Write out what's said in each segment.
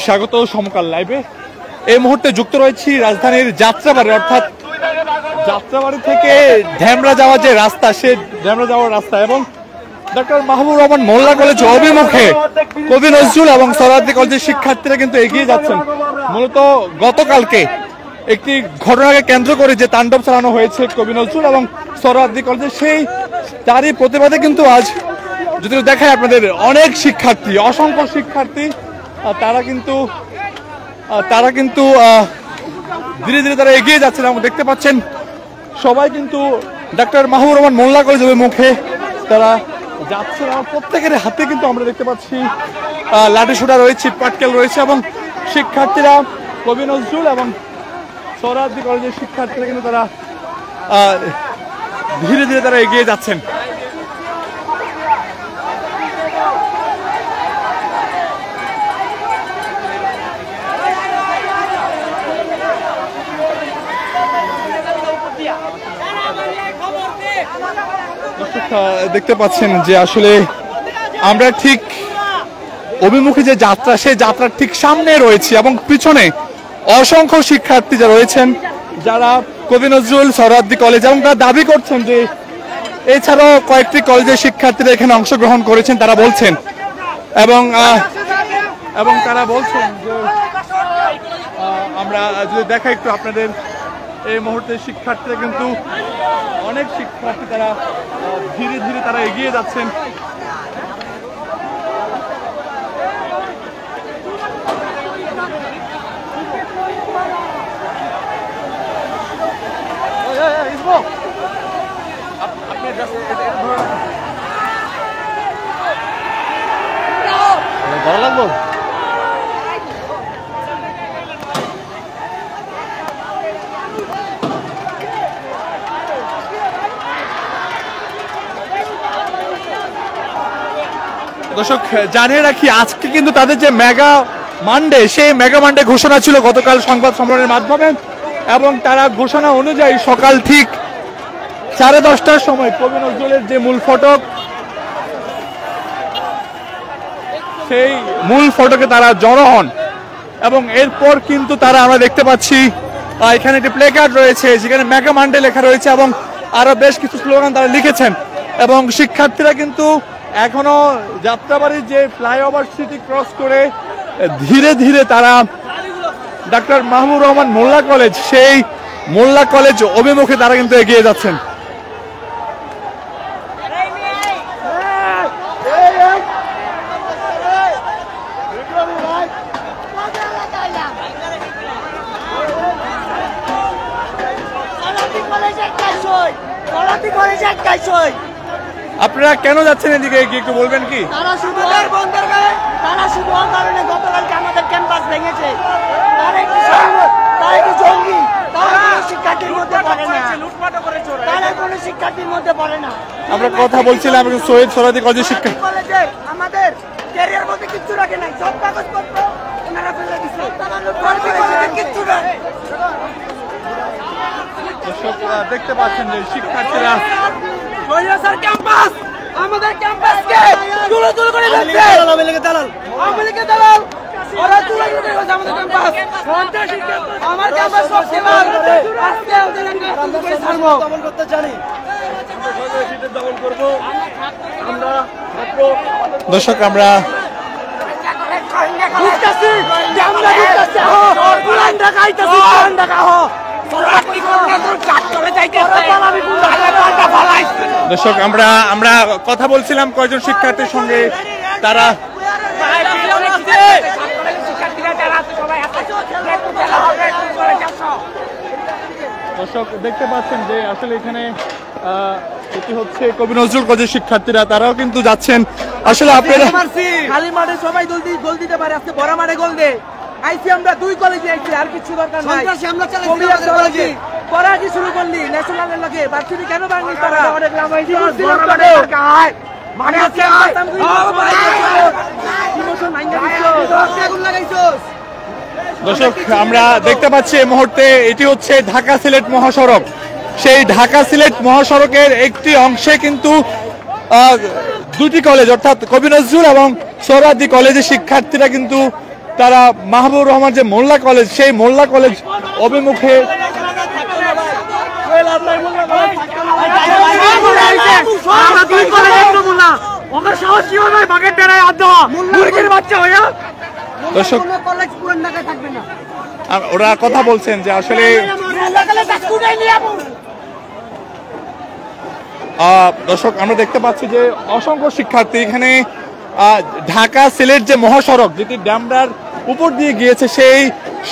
স্বাগত সমকাল লাইভে। এই মুহূর্তে যুক্ত রয়েছি রাজধানীর যাত্রাবাড়ি, অর্থাৎ যাত্রাবাড়ি থেকে ঢেমরা যাওয়ার যে রাস্তা, সে ঢেমরা যাওয়ার রাস্তা এবং ডক্টর মাহবুব রহমান মোল্লা কলেজ অভিমুখে কবি নজরুল এবং সোহরাওয়ার্দী কলেজের শিক্ষার্থীরা কিন্তু এগিয়ে যাচ্ছেন। মূলত গতকালকে একটি ঘটনাকে কেন্দ্র করে যে তাণ্ডব চালানো হয়েছে কবি নজরুল এবং সোহরাওয়ার্দী কলেজে, সেই তারই প্রতিবাদে কিন্তু আজ যদি দেখায় আপনাদের অনেক শিক্ষার্থী, অসংখ্য শিক্ষার্থী তারা কিন্তু ধীরে ধীরে তারা এগিয়ে যাচ্ছেন এবং দেখতে পাচ্ছেন সবাই কিন্তু ডক্টর মাহবুব রহমান মোল্লা কলেজ অভিমুখে তারা যাচ্ছে। প্রত্যেকের হাতে কিন্তু আমরা দেখতে পাচ্ছি লাঠি সোঁটা রয়েছে, পাটকেল রয়েছে এবং শিক্ষার্থীরা কবি নজরুল এবং সোহরাওয়ার্দী কলেজের শিক্ষার্থীরা কিন্তু তারা ধীরে ধীরে তারা এগিয়ে যাচ্ছেন। দেখতে পাচ্ছেন যে আসলে আমরা ঠিক অভিমুখী যে যাত্রা, সেই যাত্রার ঠিক সামনে রয়েছি এবং পিছনে অসংখ্য শিক্ষার্থী যারা রয়েছেন, যারা কবি নজরুল সোহরাওয়ার্দী কলেজ এবং তারা দাবি করছেন যে এছাড়াও কয়েকটি কলেজের শিক্ষার্থীরা এখানে অংশগ্রহণ করেছেন তারা বলছেন এবং তারা বলছেন যে আমরা যদি দেখা একটু আপনাদের এই মুহূর্তে শিক্ষার্থীরা কিন্তু অনেক শিক্ষার্থী তারা ধীরে ধীরে তারা এগিয়ে যাচ্ছেন। ভালো লাগবো। দর্শক জানিয়ে রাখি, আজকে কিন্তু তাদের যে মেগা মানডে, সেই মেগা মানডে ঘোষণা ছিল গতকাল সংবাদ সম্মেলনের মাধ্যমে এবং তারা ঘোষণা অনুযায়ী সকাল ঠিক 10:30টার সময় কবি নজরুলের যে মূল ফটক, সেই মূল ফটকে তারা জড়ো হন এবং এরপর কিন্তু তারা আমরা দেখতে পাচ্ছি এখানে একটি প্লে কার্ড রয়েছে যেখানে মেগা মানডে লেখা রয়েছে এবং আরো বেশ কিছু স্লোগান তারা লিখেছেন এবং শিক্ষার্থীরা কিন্তু এখনো যাত্রাবাড়ির যে ফ্লাইওভার সিটি ক্রস করে ধীরে ধীরে তারা ডক্টর মাহবুব রহমান মোল্লা কলেজ, সেই মোল্লা কলেজ অভিমুখে তারা কিন্তু এগিয়ে যাচ্ছেন। আপনারা কেন যাচ্ছেন এদিকে, একটু বলবেন কি? তারা শুধু গতকালকে আমাদের ক্যাম্পাস ভেঙেছে, জঙ্গি, শিক্ষার্থীর মধ্যে পড়ে না, তারা কোনো শিক্ষার্থীর মধ্যে পড়ে না। আমরা কথা বলছিলাম শহীদ সোহরাওয়ার্দী কলেজের শিক্ষা আমাদের ক্যারিয়ার মধ্যে কিচ্ছু রাখে নাই, সব কাগজপত্র ওনারা ফেলে দিচ্ছে, কিচ্ছু নাই। দেখতে পাচ্ছেন যে শিক্ষার্থীরা ক্যাম্পাস, আমাদের ক্যাম্পাসকে তুলে তুলে করে যাচ্ছে, দালাল ওরা তুলে তুলে করে আমাদের ক্যাম্পাস, আমার ক্যাম্পাস সবসময় আজকে ওদের করে ছাড়বো, দমন করতে জানি, দমন করব আমরা। দর্শক আমরা দর্শক আমরা কথা বলছিলাম কয়েকজন শিক্ষার্থীর সঙ্গে, তারা দর্শক দেখতে পাচ্ছেন যে আসলে এখানে এটি হচ্ছে কবি নজরুল কলেজের শিক্ষার্থীরা, তারাও কিন্তু যাচ্ছেন। আসলে আপনারা খালি মাঠে সবাই গোল দিতে পারে, আজকে বড় মাঠে গোল দেয়। আইসি আমরা দুই কলেজে আইছি, আর কিছু দরকার নাই। আমরা চালাচ্ছি পড়া কি শুরু করলি ন্যাশনালের লগে ভার্সিটি কেন বাংলি তারা অনেক লাভ হইছে মানে আছে ইমোশন মাইন্ডে আগুন লাগাইছস। দর্শক আমরা দেখতে পাচ্ছি এই মুহূর্তে এটি হচ্ছে ঢাকা সিলেট মহাসড়ক। সেই ঢাকা সিলেট মহাসড়কের একটি অংশে কিন্তু দুটি কলেজ অর্থাৎ কবি নজরুল এবং সোহরাওয়ার্দী কলেজের শিক্ষার্থীরা কিন্তু তারা মাহবুবুর রহমান যে মোল্লা কলেজ, সেই মোল্লা কলেজ অভিমুখে দর্শক ওরা কথা বলছেন যে আসলে দর্শক আমরা দেখতে পাচ্ছি যে অসংখ্য শিক্ষার্থী এখানে ঢাকা সিলেট যে মহাসড়ক যেটি ড্যামরার উপর দিয়ে গিয়েছে, সেই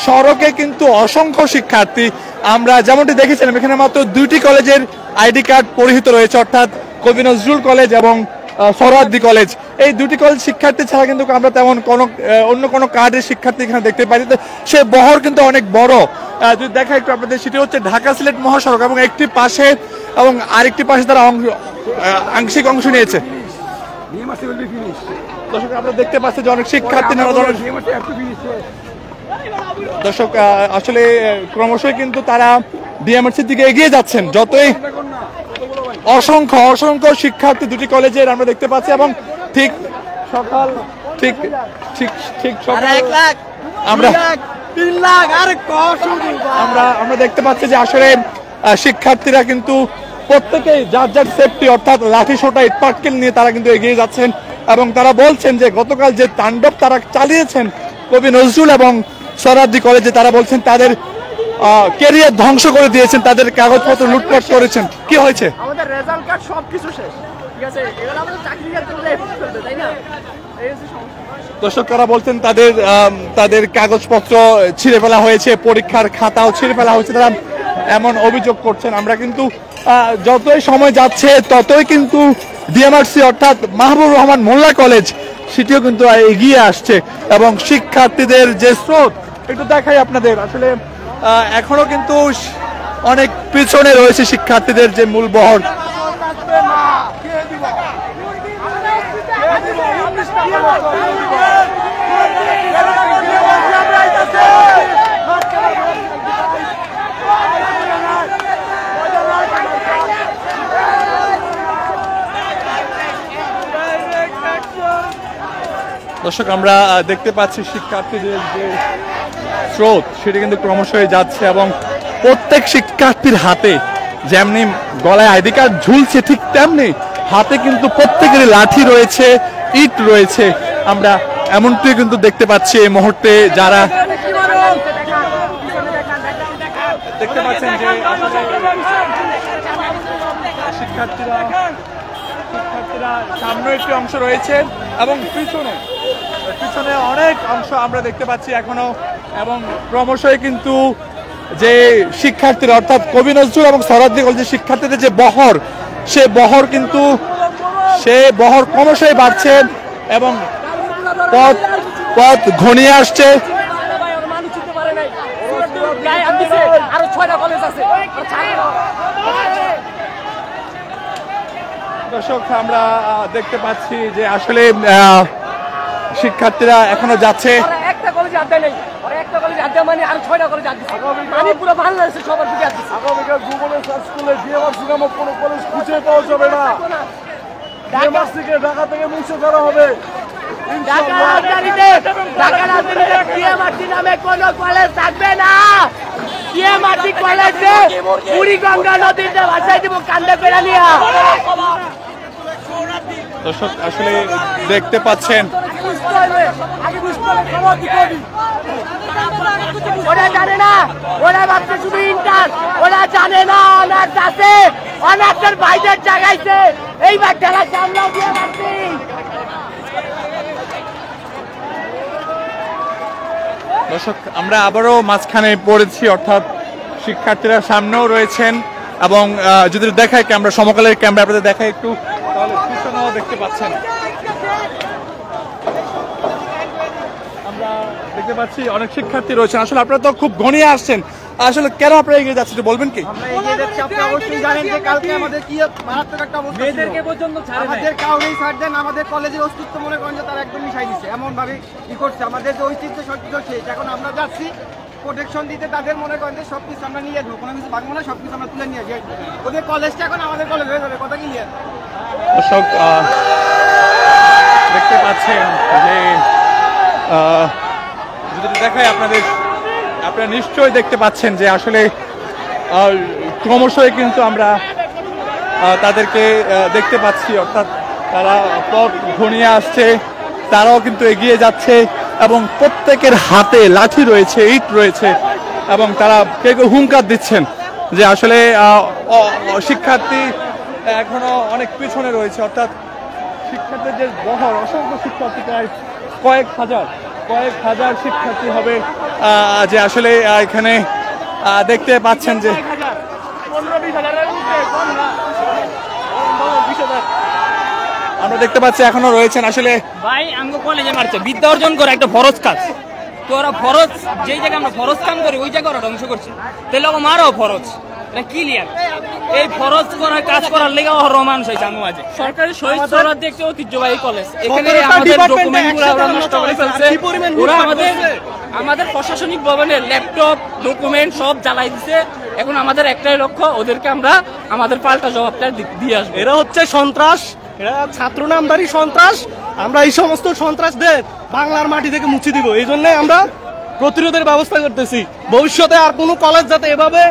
সড়কে কিন্তু অসংখ্য শিক্ষার্থী। আমরা যেমনটি দেখেছিলাম এখানে মাত্র 2টি কলেজের আইডি কার্ড পরিহিত রয়েছে, অর্থাৎ কবি নজরুল কলেজ এবং সোহরাওয়ার্দী কলেজ। এই 2টি কলেজ শিক্ষার্থী ছাড়া কিন্তু আমরা তেমন অন্য কোনো কার্ডের শিক্ষার্থী এখানে দেখতে পাই। সে বহর কিন্তু অনেক বড়। যদি দেখা একটু আপনাদের, সেটি হচ্ছে ঢাকা সিলেট মহাসড়ক এবং একটি পাশে এবং আরেকটি পাশে তারা আংশিক অংশ নিয়েছে। দর্শক আমরা দেখতে পাচ্ছি যে অনেক শিক্ষার্থী দর্শক আসলে ক্রমশই কিন্তু তারা ডিএমআরসির দিকে এগিয়ে যাচ্ছেন। যতই অসংখ্য অসংখ্য শিক্ষার্থী 2টি কলেজের আমরা দেখতে পাচ্ছি এবং ঠিক সকাল ঠিক ঠিক ঠিক সকাল আমরা দেখতে পাচ্ছি যে আসলে শিক্ষার্থীরা কিন্তু প্রত্যেকেই যার যার সেফটি অর্থাৎ লাঠি সোটা ইটপাটকেল নিয়ে তারা কিন্তু এগিয়ে যাচ্ছেন এবং তারা বলছেন যে গতকাল যে তাণ্ডব তারা চালিয়েছেন কবি নজরুল এবং সোহরাওয়ার্দী কলেজে, তারা বলছেন তাদের ক্যারিয়ার ধ্বংস করে দিয়েছেন, তাদের কাগজপত্র লুটপাট করেছেন। কি হয়েছে? আমাদের রেজাল্ট কার্ড সবকিছু শেষ, ঠিক আছে, এবার আমাদের চাকরি করতে তাই না? দর্শক তারা বলছেন তাদের কাগজপত্র ছিঁড়ে ফেলা হয়েছে, পরীক্ষার খাতাও ছিঁড়ে ফেলা হয়েছে, তারা এমন অভিযোগ করছেন। আমরা কিন্তু যতই সময় যাচ্ছে ততই কিন্তু ডিএমআরসি অর্থাৎ মাহবুবুর রহমান মোল্লা কলেজ সেটিও কিন্তু এগিয়ে আসছে এবং শিক্ষার্থীদের যে স্রোত একটু দেখাই আপনাদের, আসলে এখনো কিন্তু অনেক পিছনে রয়েছে শিক্ষার্থীদের যে মূল বহর। দর্শক আমরা দেখতে পাচ্ছি শিক্ষার্থীদের যে স্রোত সেটি কিন্তু ক্রমশই যাচ্ছে এবং প্রত্যেক শিক্ষার্থীর হাতে যেমনি গলায় আইডি কার্ড ঝুলছে ঠিক তেমনি হাতে কিন্তু প্রত্যেকেরই লাঠি রয়েছে, ইট রয়েছে। আমরা এমনটি কিন্তু দেখতে পাচ্ছি এই মুহূর্তে। যারা দেখতে পাচ্ছেন যে শিক্ষার্থীরা সামনে একটি অংশ রয়েছে এবং পিছনে অনেক অংশ আমরা দেখতে পাচ্ছি এখনো এবং ক্রমশই কিন্তু যে শিক্ষার্থীরা অর্থাৎ কবি নজরুল এবং সোহরাওয়ার্দী কলেজের শিক্ষার্থীদের যে বহর, সে বহর ক্রমশই বাড়ছে এবং পথ ঘনিয়ে আসছে। দর্শক আমরা দেখতে পাচ্ছি যে আসলে শিক্ষার্থীরা এখনো যাচ্ছে। একটা কলেজে আড্ডা নেই, একটা কলেজে আড্ডা মানে আর 6টা কলেজে আড্ডা, আমি পুরো বাংলাদেশে সবার দিকে আছি। আগামীকাল গুগলে সার্চ করলে ডিএমআরসি নামক কোনো কলেজ খুঁজে পাওয়া যাবে না। ডিএমআরসিকে ঢাকা থেকে মুছে ফেলা হবে। ঢাকা রাজধানীতে ডিএমআরসি নামে কোনো কলেজ থাকবে না। ডিএমআরসি কলেজে বুড়িগঙ্গা নদীতে ভাসাই দিব কান্দে পেরা নিয়া। দর্শক আসলে দেখতে পাচ্ছেন ওরা জানে না, ওরা ভাবছে শুধু ইন্টার, ওরা জানে না অনার্স আছে, অনার্সের বাইরের জায়গাইছে। এইবার যারা সামলাও দিয়ে মারছি। দর্শক আমরা আবারও মাঝখানে পড়েছি, অর্থাৎ শিক্ষার্থীরা সামনেও রয়েছেন এবং যদি দেখায় ক্যামেরা সমকালের ক্যামেরা আপনাদের দেখায় একটু, তাহলে পিছনেও দেখতে পাচ্ছেন। আমরা দেখতে পাচ্ছি অনেক শিক্ষার্থী রয়েছেন। আসলে আপনারা তো খুব ঘনিয়ে আসছেন, আসলে কেন আপনারা এগিয়ে যাচ্ছেন বলবেন কি? আমরা এগিয়ে যাচ্ছি, আপনি অবশ্যই জানেন যে কালকে আমাদের কি মারাত্মক একটা অবস্থা ছিল। মেয়েদেরকে পর্যন্ত ছাড়ে নাই। আমাদের কাউরেই ছাড় দেন, আমাদের কলেজের অস্তিত্ব মনে করেন যে তারা একদম মিশাই দিচ্ছে, এমন ভাবে ই করছে। আমাদের যে ঐতিহ্য সবকিছু শেষ, এখন আমরা যাচ্ছি প্রোটেকশন দিতে, তাদের মনে করেন যে সবকিছু আমরা নিয়ে যাবো, কোনো কিছু ভাঙবো না, সবকিছু আমরা তুলে নিয়ে যাই। ওদের কলেজটা এখন আমাদের কলেজ হয়ে যাবে, কথা কি নিয়ে? দর্শক দেখতে পাচ্ছেন যে যদি দেখাই আপনাদের, আপনারা নিশ্চয়ই দেখতে পাচ্ছেন যে আসলে ক্রমশই কিন্তু আমরা তাদেরকে দেখতে পাচ্ছি, অর্থাৎ তারা পথ ঘনিয়ে আসছে, তারাও কিন্তু এগিয়ে যাচ্ছে এবং প্রত্যেকের হাতে লাঠি রয়েছে, ইট রয়েছে এবং তারা কেউ কেউ হুঙ্কার দিচ্ছেন যে আসলে শিক্ষার্থী এখনো অনেক পিছনে রয়েছে, অর্থাৎ শিক্ষার্থীদের যে বহর, অসংখ্য শিক্ষার্থী প্রায় কয়েক হাজার শিক্ষার্থী হবে যে আসলে এখানে দেখতে পাচ্ছেন যে আমরা দেখতে পাচ্ছি এখনো রয়েছেন। আসলে ভাই আমগো কলেজে মারছে, বিদ্যা অর্জন করে একটা ফরজ কাজ, তো ওরা ফরজ যেই জায়গায় আমরা ফরজ কাম করি ওই জায়গায় ওরা ধ্বংস করছে, তাহলে ওকে মারো ফরজ, এটা ক্লিয়ার। এই ফরজ করার কাজ করার লেগে রোমাঞ্চ হয়েছে আমার মাঝে। সরকারি শহীদ সোহরাওয়ার্দী একটি ঐতিহ্যবাহী কলেজ, এখানে আমাদের ডকুমেন্টগুলো ওরা নষ্ট করে ফেলছে, ওরা আমাদের প্রশাসনিক ভবনের ল্যাপটপ ডকুমেন্ট সব জ্বালাই দিছে। এখন আমাদের একটাই লক্ষ্য, ওদেরকে আমরা আমাদের পাল্টা জবাবটা দিয়ে আসবো। এরা হচ্ছে সন্ত্রাস, এরা ছাত্র নামধারী সন্ত্রাস। আমরা এই সমস্ত সন্ত্রাসদের বাংলার মাটি থেকে মুছে দিব, এই জন্য আমরা প্রতিরোধের ব্যবস্থা করতেছি। ভবিষ্যতে আর কোনো কলেজ যাতে এভাবে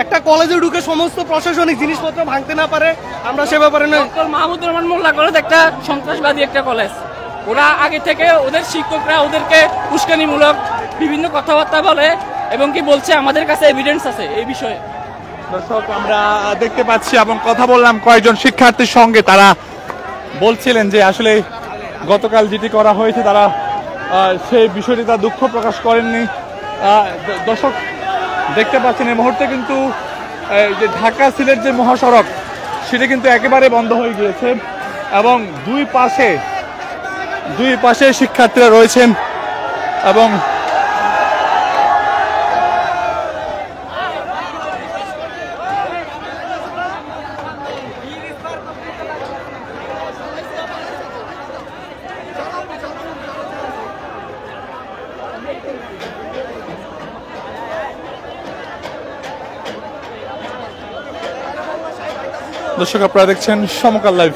একটা কলেজে ঢুকে সমস্ত প্রশাসনিক জিনিসপত্র ভাঙতে না পারে, আমরা সে ব্যাপারে ডক্টর মাহমুদুর রহমান মোল্লা কলেজ একটা সন্ত্রাসবাদী একটা কলেজ। ওরা আগে থেকে ওদের শিক্ষকরা ওদেরকে উস্কানিমূলক বিভিন্ন কথাবার্তা বলে এবং কি বলছে, আমাদের কাছে এভিডেন্স আছে এই বিষয়ে। দর্শক আমরা দেখতে পাচ্ছি এবং কথা বললাম কয়েকজন শিক্ষার্থীর সঙ্গে, তারা বলছিলেন যে আসলে গতকাল যেটি করা হয়েছে তারা সেই বিষয়টি তারা দুঃখ প্রকাশ করেননি। দর্শক দেখতে পাচ্ছেন এই মুহূর্তে কিন্তু যে ঢাকা সিলেট যে মহাসড়ক সেটা কিন্তু একেবারে বন্ধ হয়ে গিয়েছে এবং দুই পাশে শিক্ষার্থীরা রয়েছেন এবং দর্শক আপনারা দেখছেন সমকাল লাইভ।